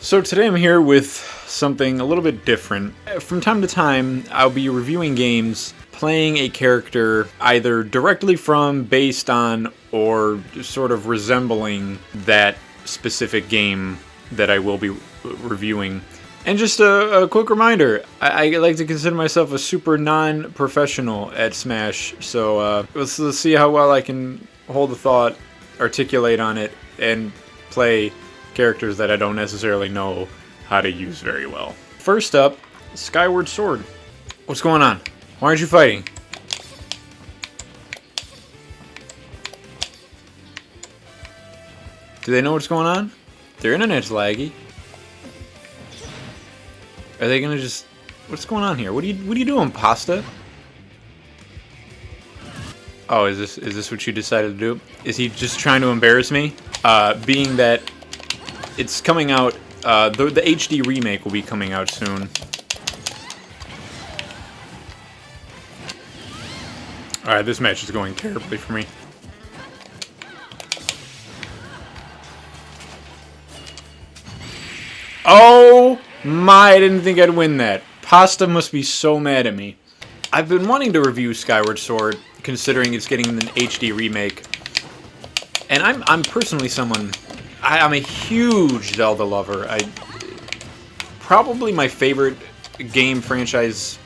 So today I'm here with something a little bit different. From time to time, I'll be reviewing games, playing a character either directly from, based on, or sort of resembling that specific game that I will be reviewing. And just a quick reminder, I like to consider myself a super non-professional at Smash, so let's see how well I can hold the thought, articulate on it, and play characters that I don't necessarily know how to use very well. First up, Skyward Sword. What's going on? Why aren't you fighting? Do they know what's going on? Their internet's laggy. Are they gonna just... What's going on here? What are you doing, Pasta? Oh, is this what you decided to do? Is he just trying to embarrass me? Being that it's coming out, the HD remake will be coming out soon. Alright, this match is going terribly for me. Oh my, I didn't think I'd win that. Pasta must be so mad at me. I've been wanting to review Skyward Sword, considering it's getting an HD remake. And I'm personally someone... I'm a huge Zelda lover. Probably my favorite game franchise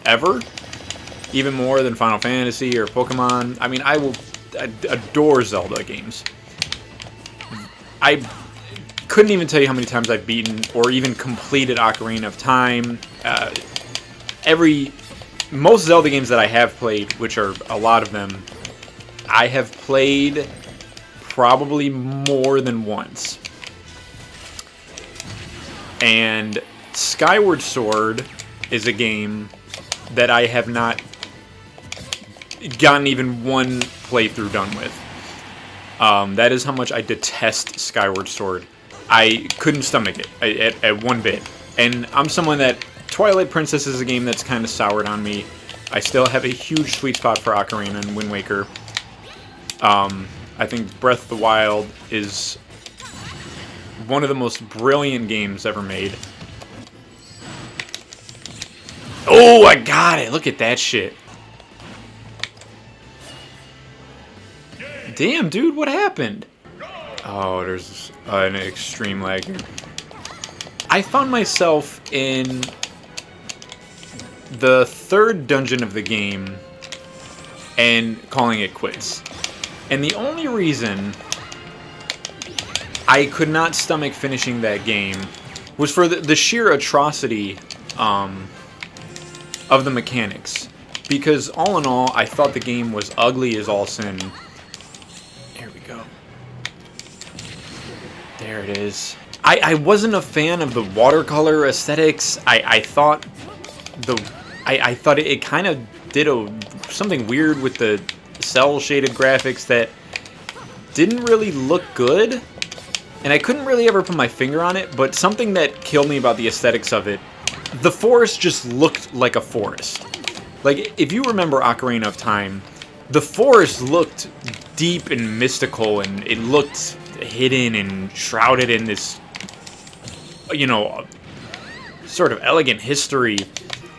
ever. Even more than Final Fantasy or Pokemon. I mean, I adore Zelda games. I couldn't even tell you how many times I've beaten or even completed Ocarina of Time. Most Zelda games that I have played, which are a lot of them, I have played probably more than once. And Skyward Sword is a game that I have not gotten even one playthrough done with. That is how much I detest Skyward Sword. I couldn't stomach it at one bit. And I'm someone that... Twilight Princess is a game that's kind of soured on me. I still have a huge sweet spot for Ocarina and Wind Waker. I think Breath of the Wild is one of the most brilliant games ever made. Oh, I got it! Look at that shit. Damn, dude, what happened? Oh, there's an extreme lag here. I found myself in the third dungeon of the game and calling it quits. And the only reason I could not stomach finishing that game was for the sheer atrocity of the mechanics. Because all in all, I thought the game was ugly as all sin. There we go. There it is. I wasn't a fan of the watercolor aesthetics. I thought it kind of did something weird with the cel-shaded graphics that didn't really look good. And I couldn't really ever put my finger on it, but something that killed me about the aesthetics of it, the forest just looked like a forest. Like, if you remember Ocarina of Time, the forest looked deep and mystical, and it looked hidden and shrouded in this, you know, sort of elegant history.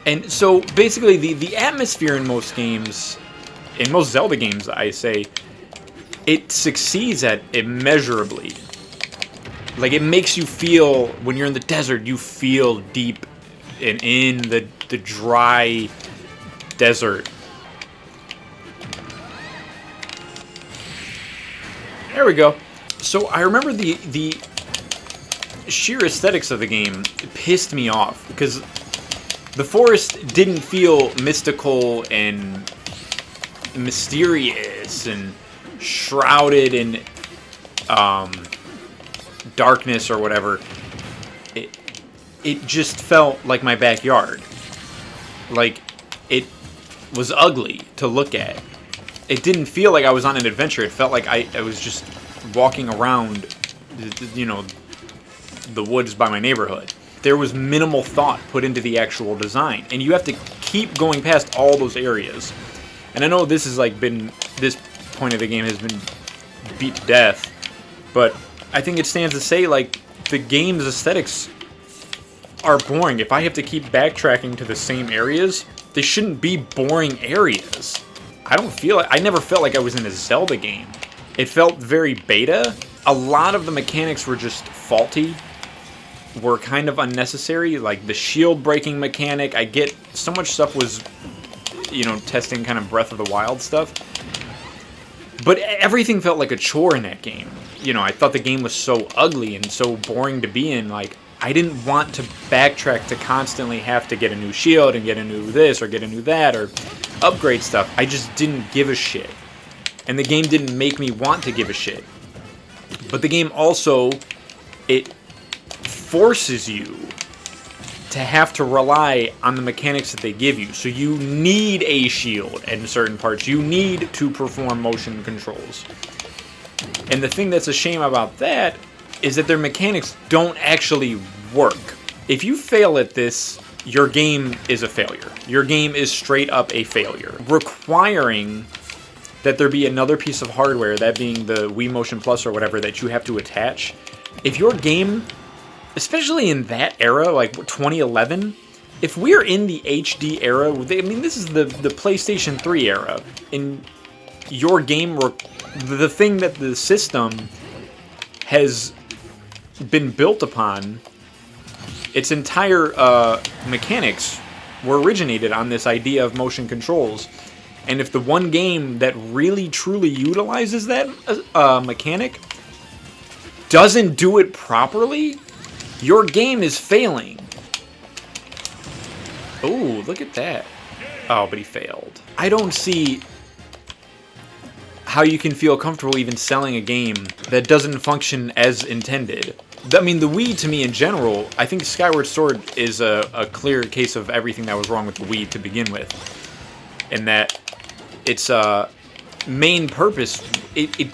And so, basically, the atmosphere in most games, in most Zelda games, I say, it succeeds at immeasurably. Like, it makes you feel, when you're in the desert, you feel deep and in the dry desert. There we go. So, I remember the sheer aesthetics of the game pissed me off, because the forest didn't feel mystical and mysterious and shrouded in darkness or whatever. It just felt like my backyard. Like, it was ugly to look at. It didn't feel like I was on an adventure. It felt like I was just walking around, you know, the woods by my neighborhood. There was minimal thought put into the actual design, and you have to keep going past all those areas. And I know this has this point of the game has been beat to death, but I think it stands to say, like, the game's aesthetics are boring. If I have to keep backtracking to the same areas, they shouldn't be boring areas. I never felt like I was in a Zelda game. It felt very beta. A lot of the mechanics were just faulty, were kind of unnecessary, like the shield breaking mechanic. I get so much stuff was, you know, testing kind of Breath of the Wild stuff. But everything felt like a chore in that game. You know, I thought the game was so ugly and so boring to be in. Like, I didn't want to backtrack to constantly have to get a new shield and get a new this or get a new that or upgrade stuff. I just didn't give a shit. And the game didn't make me want to give a shit. But the game also, it forces you to have to rely on the mechanics that they give you. So you need a shield in certain parts. You need to perform motion controls. And the thing that's a shame about that is that their mechanics don't actually work. If you fail at this, your game is a failure. Your game is straight up a failure. Requiring that there be another piece of hardware, that being the Wii Motion Plus or whatever, that you have to attach. If your game, especially in that era, like 2011, if we're in the HD era, I mean, this is the PlayStation 3 era, and your game, the thing that the system has been built upon, its entire mechanics were originated on this idea of motion controls. And if the one game that really truly utilizes that mechanic doesn't do it properly, your game is failing. Oh, look at that. Oh, but he failed. I don't see how you can feel comfortable even selling a game that doesn't function as intended. I mean, the Wii, to me, in general, I think Skyward Sword is a clear case of everything that was wrong with the Wii to begin with. In that its main purpose, it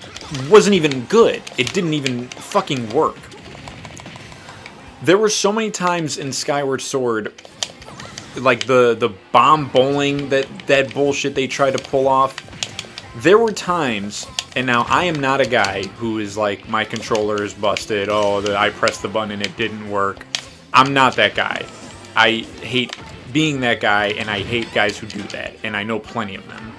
wasn't even good. It didn't even fucking work. There were so many times in Skyward Sword, like the bomb bowling, that bullshit they tried to pull off. There were times, and now I am not a guy who is like, my controller is busted, I pressed the button and it didn't work. I'm not that guy. I hate being that guy, and I hate guys who do that, and I know plenty of them.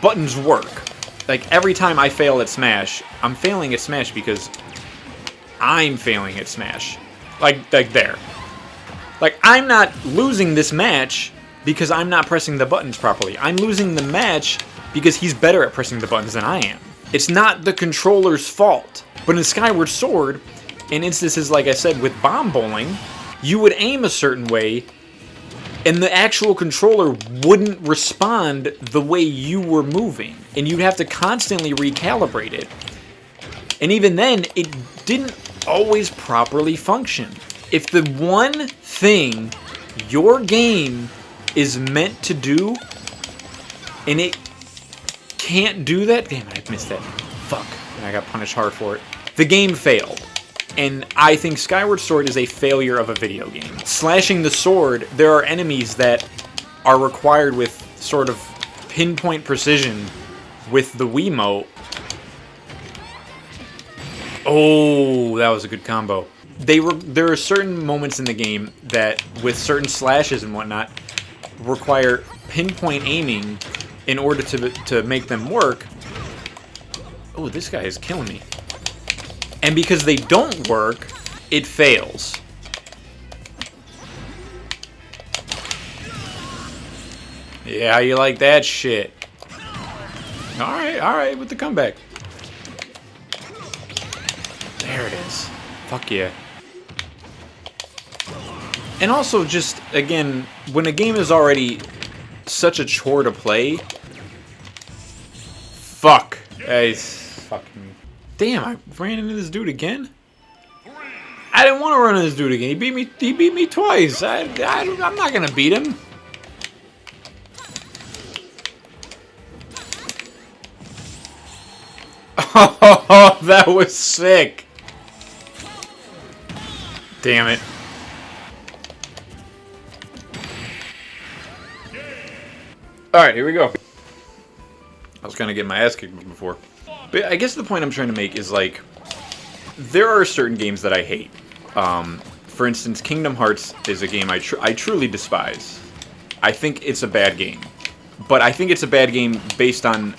Buttons work. Like, every time I fail at Smash, I'm failing at Smash because I'm failing at Smash. Like there. Like, I'm not losing this match because I'm not pressing the buttons properly. I'm losing the match because he's better at pressing the buttons than I am. It's not the controller's fault. But in Skyward Sword, in instances like I said with bomb bowling, you would aim a certain way, and the actual controller wouldn't respond the way you were moving. And you'd have to constantly recalibrate it. And even then, it didn't always properly function. If the one thing your game is meant to do, and it can't do that, damn it, I missed that. Fuck, and I got punished hard for it. The game failed. And I think Skyward Sword is a failure of a video game. Slashing the sword, there are enemies that are required with sort of pinpoint precision with the Wiimote. Oh, that was a good combo. There are certain moments in the game that, with certain slashes and whatnot, require pinpoint aiming in order to make them work. Oh, this guy is killing me. And because they don't work, it fails. Yeah, you like that shit. Alright, with the comeback. There it is. Fuck yeah. And also, just, again, when a game is already such a chore to play... Fuck. Fucking... Damn, I ran into this dude again? I didn't want to run into this dude again. He beat me twice. I'm not gonna beat him. Oh, that was sick. Damn it. Alright, here we go. I was kind of getting my ass kicked before. But I guess the point I'm trying to make is, like, there are certain games that I hate. For instance, Kingdom Hearts is a game I truly despise. I think it's a bad game. But I think it's a bad game based on,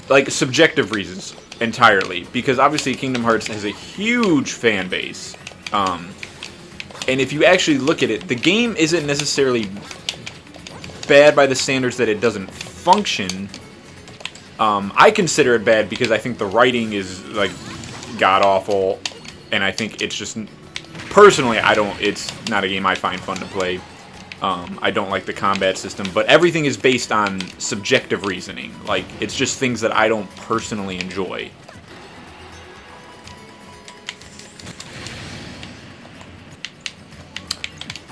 like, subjective reasons entirely. Because obviously Kingdom Hearts has a huge fan base. And if you actually look at it, the game isn't necessarily bad by the standards that it doesn't function. I consider it bad because I think the writing is, like, god-awful. And I think it's just... Personally, it's not a game I find fun to play. I don't like the combat system. But everything is based on subjective reasoning. Like, it's just things that I don't personally enjoy.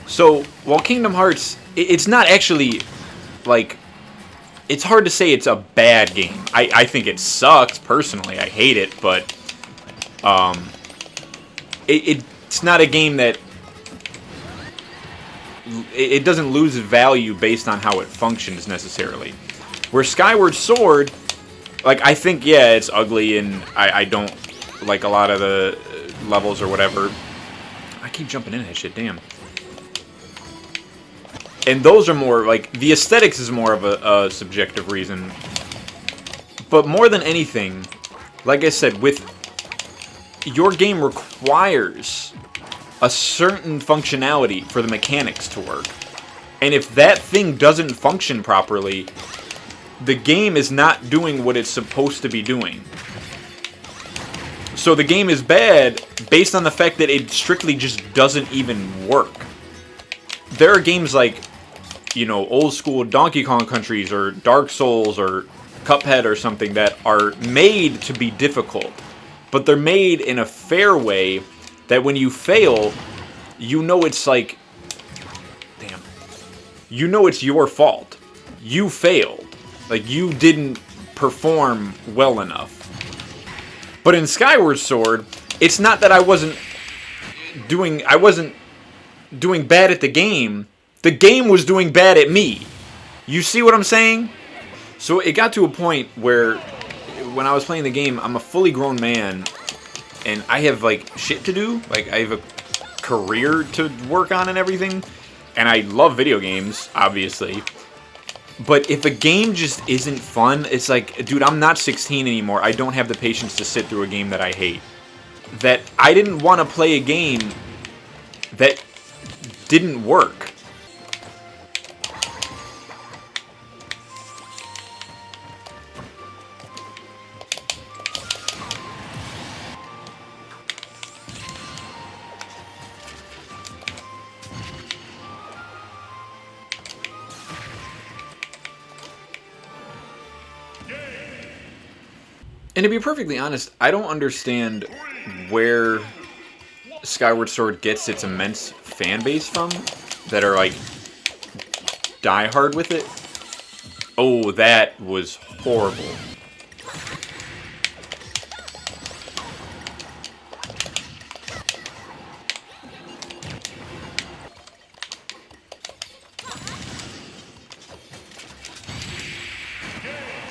So, while Kingdom Hearts, it's not actually, like, it's hard to say it's a bad game. I think it sucks, personally. I hate it, but, it's not a game that, it doesn't lose value based on how it functions, necessarily. Where Skyward Sword, like, I think, yeah, it's ugly, and I don't like a lot of the levels or whatever. I keep jumping in that shit, damn. And those are more, like, the aesthetics is more of a subjective reason. But more than anything, like I said, your game requires a certain functionality for the mechanics to work. And if that thing doesn't function properly, the game is not doing what it's supposed to be doing. So the game is bad based on the fact that it strictly just doesn't even work. There are games like, you know, old school Donkey Kong Countries or Dark Souls or Cuphead or something that are made to be difficult. But they're made in a fair way that when you fail, you know it's like, damn, you know it's your fault. You failed. Like, you didn't perform well enough. But in Skyward Sword, it's not that I wasn't doing bad at the game. The game was doing bad at me. You see what I'm saying? So it got to a point where, when I was playing the game, I'm a fully grown man, and I have, like, shit to do. Like, I have a career to work on and everything, and I love video games, obviously. But if a game just isn't fun, it's like, dude, I'm not 16 anymore. I don't have the patience to sit through a game that I hate. That I didn't want to play a game that didn't work. And to be perfectly honest, I don't understand where Skyward Sword gets its immense fan base from that are, like, diehard with it. Oh, that was horrible.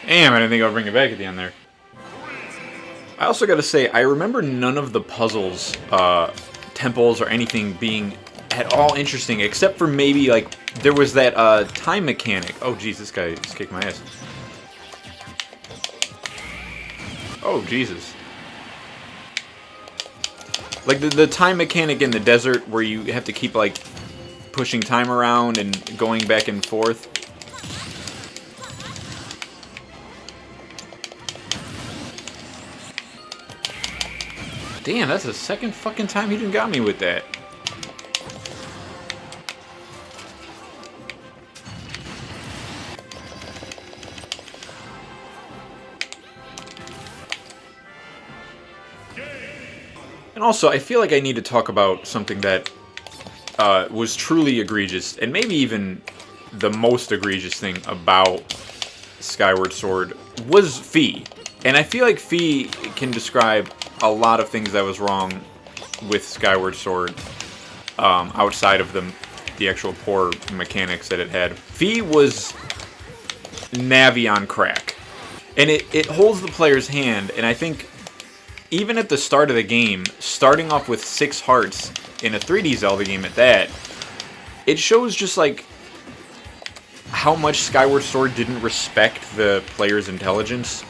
Damn, I didn't think I would bring it back at the end there. I also gotta say, I remember none of the puzzles, temples, or anything being at all interesting, except for maybe, like, there was that, time mechanic. Oh, jeez, this guy just kicked my ass. Oh, Jesus. Like, the time mechanic in the desert where you have to keep, like, pushing time around and going back and forth. Damn, that's the second fucking time he done got me with that. And also, I feel like I need to talk about something that was truly egregious, and maybe even the most egregious thing about Skyward Sword was Fee. And I feel like Fee can describe a lot of things that was wrong with Skyward Sword, outside of the actual poor mechanics that it had. Fee was Navi on crack. And it holds the player's hand, and I think even at the start of the game, starting off with 6 hearts in a 3D Zelda game at that, it shows just like how much Skyward Sword didn't respect the player's intelligence.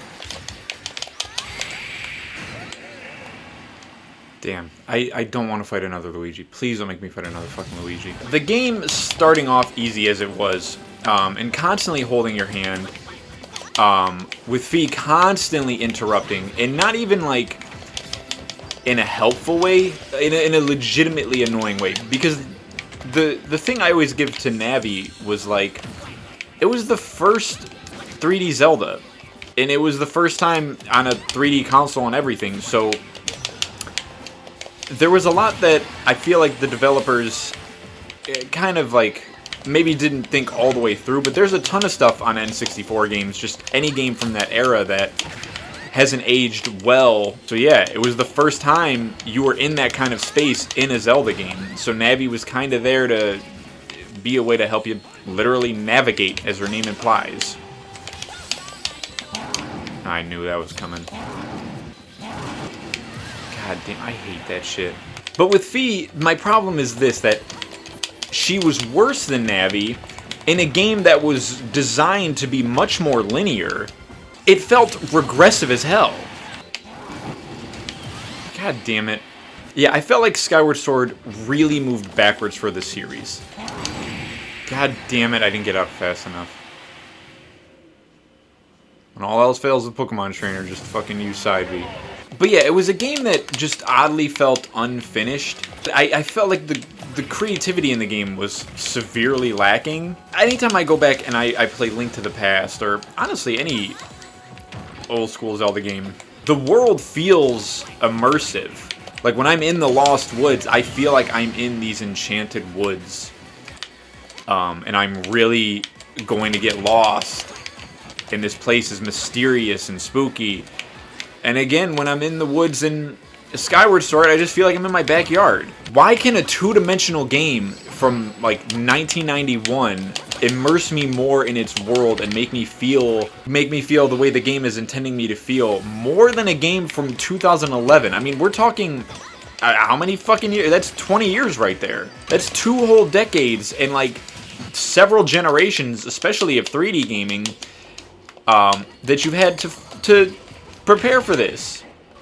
Damn, I don't want to fight another Luigi. Please don't make me fight another fucking Luigi. The game starting off easy as it was, and constantly holding your hand, with Fee constantly interrupting, and not even like in a helpful way, in a legitimately annoying way. Because the thing I always give to Navi was like, it was the first 3D Zelda, and it was the first time on a 3D console and everything, so there was a lot that I feel like the developers kind of like maybe didn't think all the way through, but there's a ton of stuff on N64 games, just any game from that era that hasn't aged well. So yeah, it was the first time you were in that kind of space in a Zelda game, so Navi was kind of there to be a way to help you literally navigate, as her name implies. I knew that was coming. God damn, I hate that shit. But with Fee, my problem is this, that she was worse than Navi in a game that was designed to be much more linear. It felt regressive as hell. God damn it. Yeah, I felt like Skyward Sword really moved backwards for the series. God damn it, I didn't get out fast enough. When all else fails, the Pokemon trainer just fucking use side B. But yeah, it was a game that just oddly felt unfinished. I felt like the creativity in the game was severely lacking. Anytime I go back and I play Link to the Past, or honestly any old school Zelda game, the world feels immersive. Like when I'm in the Lost Woods, I feel like I'm in these enchanted woods. And I'm really going to get lost. And this place is mysterious and spooky. And again, when I'm in the woods in Skyward Sword, I just feel like I'm in my backyard. Why can a two-dimensional game from like 1991 immerse me more in its world and make me feel the way the game is intending me to feel more than a game from 2011? I mean, we're talking how many fucking years? That's 20 years right there. That's 2 whole decades and like several generations, especially of 3D gaming, that you've had to prepare for this.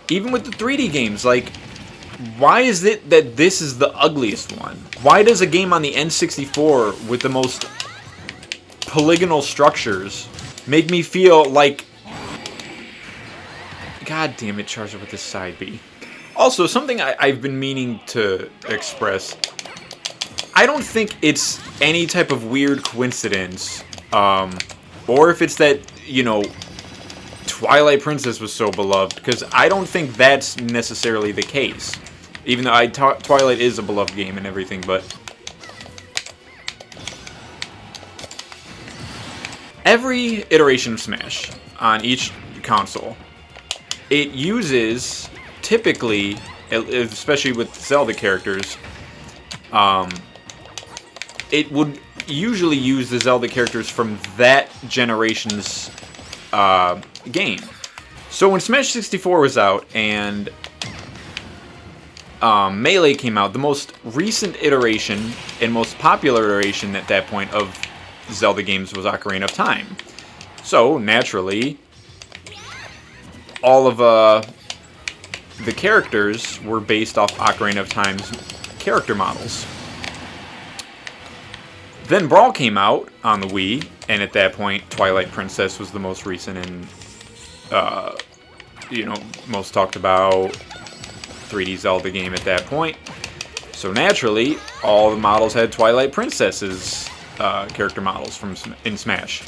Even with the 3D games, like, why is it that this is the ugliest one? Why does a game on the N64 with the most polygonal structures make me feel like... God damn it, charge up with this side B. Also, something I've been meaning to express. I don't think it's any type of weird coincidence, or if it's that, you know, Twilight Princess was so beloved, because I don't think that's necessarily the case. Even though Twilight is a beloved game and everything, but... Every iteration of Smash on each console, it uses, typically, especially with Zelda characters, it would usually use the Zelda characters from that generation's game. So when Smash 64 was out and Melee came out, the most recent iteration and most popular iteration at that point of Zelda games was Ocarina of Time. So naturally, all of the characters were based off Ocarina of Time's character models. Then Brawl came out on the Wii, and at that point, Twilight Princess was the most recent and, you know, most talked about 3D Zelda game at that point. So naturally, all the models had Twilight Princess's character models in Smash.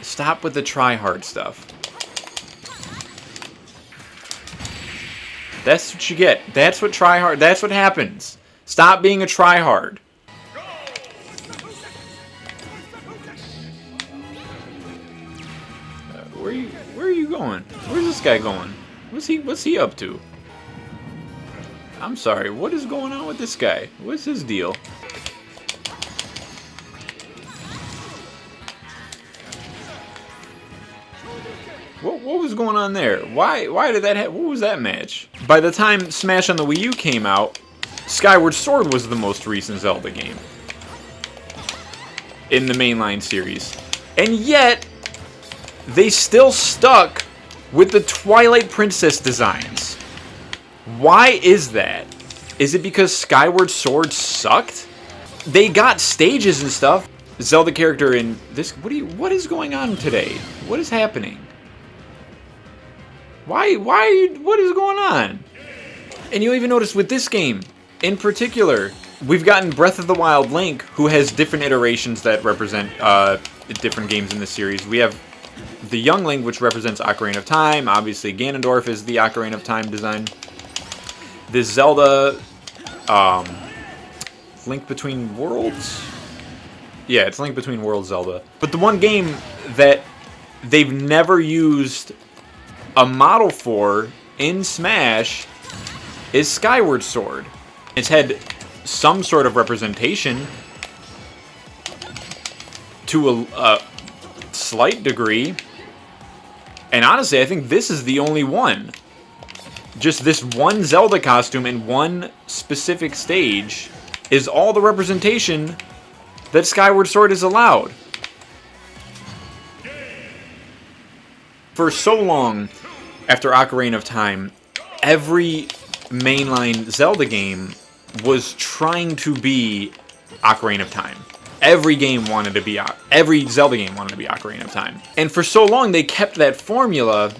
Stop with the try-hard stuff. That's what you get. That's what try-hard... That's what happens. Stop being a try-hard. Where are you going? Where's this guy going? What's he up to? I'm sorry, what is going on with this guy? What's his deal? What was going on there? Why did that what was that match? By the time Smash on the Wii U came out, Skyward Sword was the most recent Zelda game in the mainline series. And yet, they still stuck with the Twilight Princess designs. Why is that? Is it because Skyward Sword sucked? They got stages and stuff. Zelda character in this. What is going on today? What is happening? Why are you, what is going on? And you'll even notice with this game, in particular, we've gotten Breath of the Wild Link, who has different iterations that represent different games in the series. We have the Young Link, which represents Ocarina of Time. Obviously, Ganondorf is the Ocarina of Time design. This Zelda, Link Between Worlds? Yeah, it's Link Between Worlds Zelda. But the one game that they've never used a model for in Smash is Skyward Sword. It's had some sort of representation to a slight degree, and honestly, I think this is the only one. Just this one Zelda costume in one specific stage is all the representation that Skyward Sword is allowed. For so long, after Ocarina of Time, every mainline Zelda game was trying to be Ocarina of Time. Every game wanted to be, every Zelda game wanted to be Ocarina of Time. And for so long, they kept that formula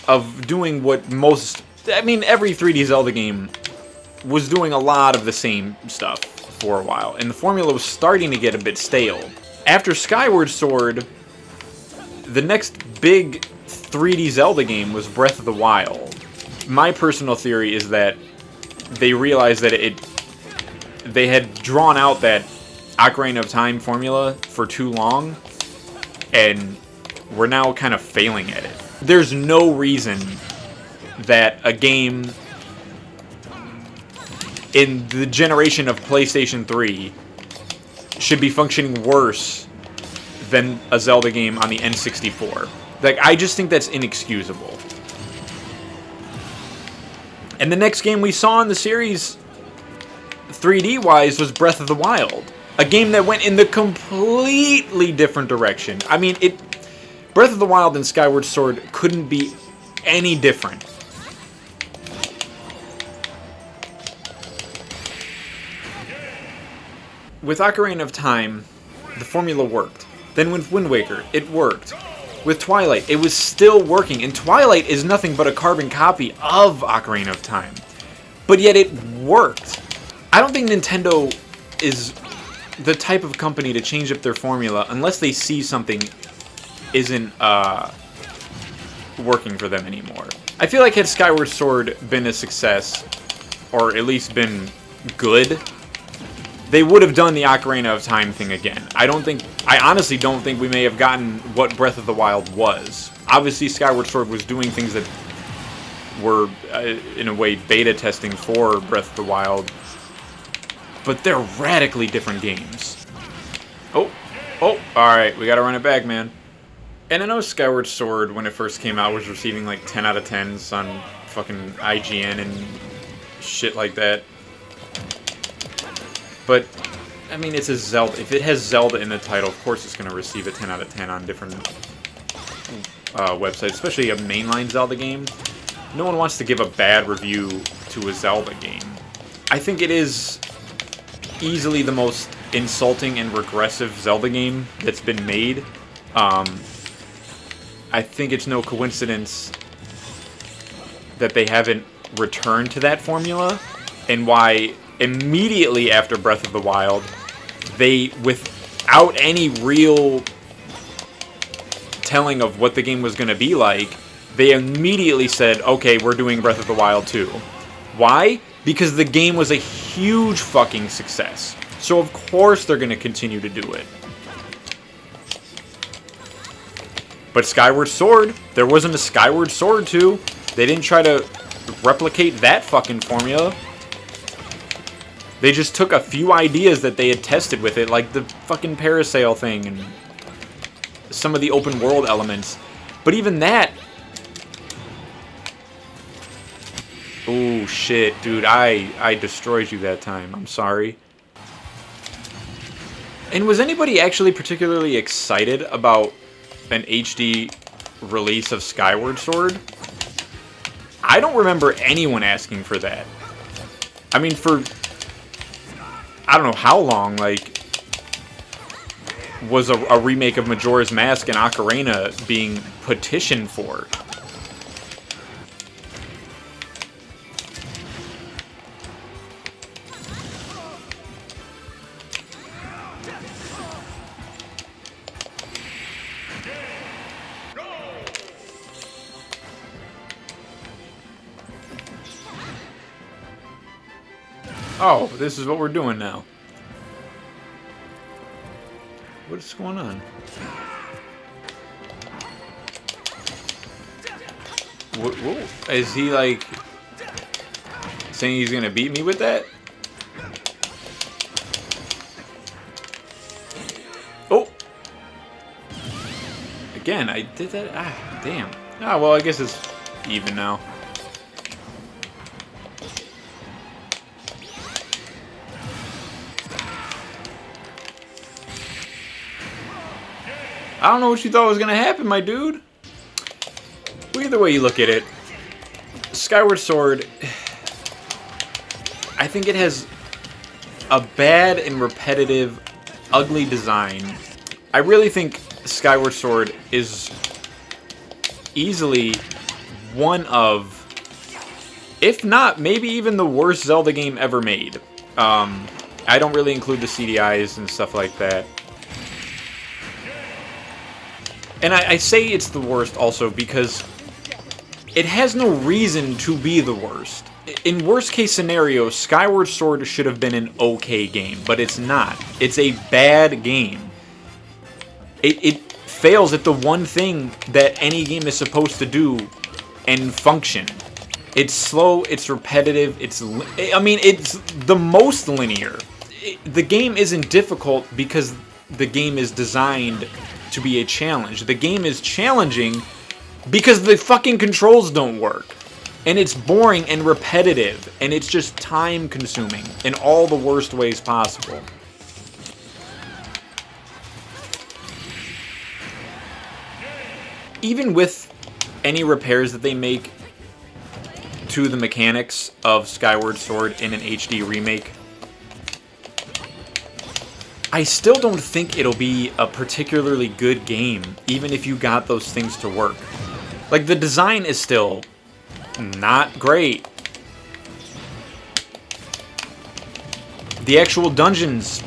of doing what most, I mean, every 3D Zelda game was doing a lot of the same stuff for a while. And the formula was starting to get a bit stale. After Skyward Sword, the next big 3D Zelda game was Breath of the Wild. My personal theory is that they realized that they had drawn out that Ocarina of Time formula for too long, and we're now kind of failing at it. There's no reason that a game in the generation of PlayStation 3 should be functioning worse than a Zelda game on the N64. Like, I just think that's inexcusable. And the next game we saw in the series, 3D-wise, was Breath of the Wild. A game that went in the completely different direction. I mean, Breath of the Wild and Skyward Sword couldn't be any different. With Ocarina of Time, the formula worked. Then with Wind Waker, it worked. With Twilight, it was still working, and Twilight is nothing but a carbon copy of Ocarina of Time. But yet it worked. I don't think Nintendo is the type of company to change up their formula unless they see something isn't working for them anymore. I feel like had Skyward Sword been a success, or at least been good, they would have done the Ocarina of Time thing again. I honestly don't think we may have gotten what Breath of the Wild was. Obviously, Skyward Sword was doing things that were, in a way, beta testing for Breath of the Wild. But they're radically different games. Oh, alright, we gotta run it back, man. And I know Skyward Sword, when it first came out, was receiving like 10 out of 10s on fucking IGN and shit like that. But, I mean, it's a Zelda. If it has Zelda in the title, of course it's going to receive a 10 out of 10 on different websites, especially a mainline Zelda game. No one wants to give a bad review to a Zelda game. I think it is easily the most insulting and regressive Zelda game that's been made. I think it's no coincidence that they haven't returned to that formula, and why immediately after Breath of the Wild, they, without any real telling of what the game was going to be like, they immediately said, okay, we're doing Breath of the Wild 2. Why? Because the game was a huge fucking success. So of course they're going to continue to do it. But Skyward Sword, there wasn't a Skyward Sword 2. They didn't try to replicate that fucking formula. They just took a few ideas that they had tested with it, like the fucking parasail thing and some of the open world elements, But even that... Oh, shit, dude. I destroyed you that time. I'm sorry. And was anybody actually particularly excited about an HD release of Skyward Sword? I don't remember anyone asking for that. I mean, for... I don't know how long, like... was a remake of Majora's Mask and Ocarina being petitioned for. Oh, this is what we're doing now. What's going on? Whoa. Is he like saying he's gonna beat me with that? Oh! Again, I did that. Ah, damn. Ah, well, I guess it's even now. I don't know what you thought was gonna happen, my dude. Well, either way you look at it, Skyward Sword, I think it has a bad and repetitive, ugly design. I really think Skyward Sword is easily one of, if not, maybe even the worst Zelda game ever made. I don't really include the CDIs and stuff like that. And I say it's the worst also because it has no reason to be the worst. In worst case scenario, Skyward Sword should have been an okay game, but it's not. It's a bad game. It fails at the one thing that any game is supposed to do and function. It's slow, it's repetitive, it's the most linear. The game isn't difficult because the game is designed to be a challenge. The game is challenging because the fucking controls don't work. And it's boring and repetitive. And it's just time consuming in all the worst ways possible. Even with any repairs that they make to the mechanics of Skyward Sword in an HD remake, I still don't think it'll be a particularly good game, even if you got those things to work. Like, the design is still not great. The actual dungeons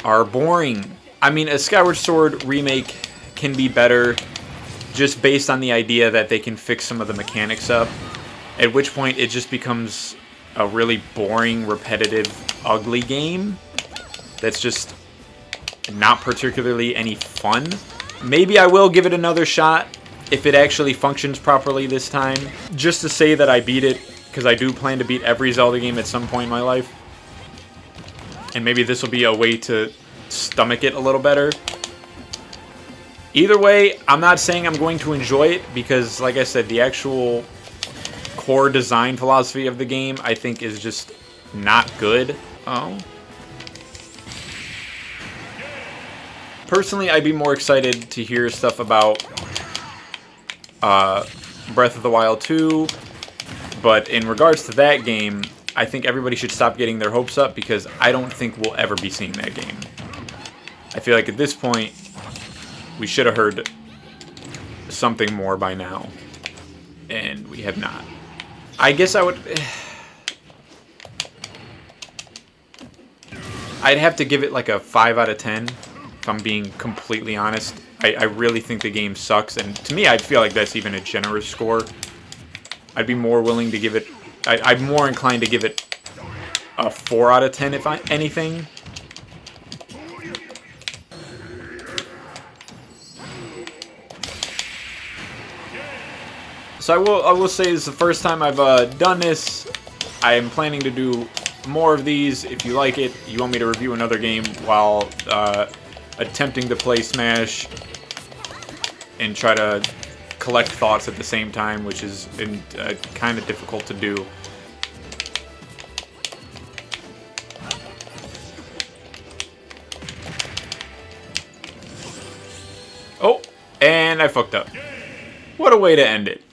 are boring. I mean, a Skyward Sword remake can be better just based on the idea that they can fix some of the mechanics up, at which point it just becomes a really boring, repetitive, ugly game that's just not particularly any fun. Maybe I will give it another shot if it actually functions properly this time, just to say that I beat it, because I do plan to beat every Zelda game at some point in my life. And maybe this will be a way to stomach it a little better. Either way, I'm not saying I'm going to enjoy it, because like I said, the actual core design philosophy of the game I think is just not good. Oh. Personally, I'd be more excited to hear stuff about Breath of the Wild 2, but in regards to that game, I think everybody should stop getting their hopes up because I don't think we'll ever be seeing that game. I feel like at this point, we should have heard something more by now, and we have not. I guess I would... I'd have to give it like a 5 out of 10. If I'm being completely honest. I really think the game sucks, and to me I feel like that's even a generous score. I'd be more willing to give it... I'm more inclined to give it a 4 out of 10 if anything. So I will say this is the first time I've done this. I am planning to do more of these. If you like it, you want me to review another game while attempting to play Smash and try to collect thoughts at the same time, which is kind of difficult to do. Oh, and I fucked up. What a way to end it.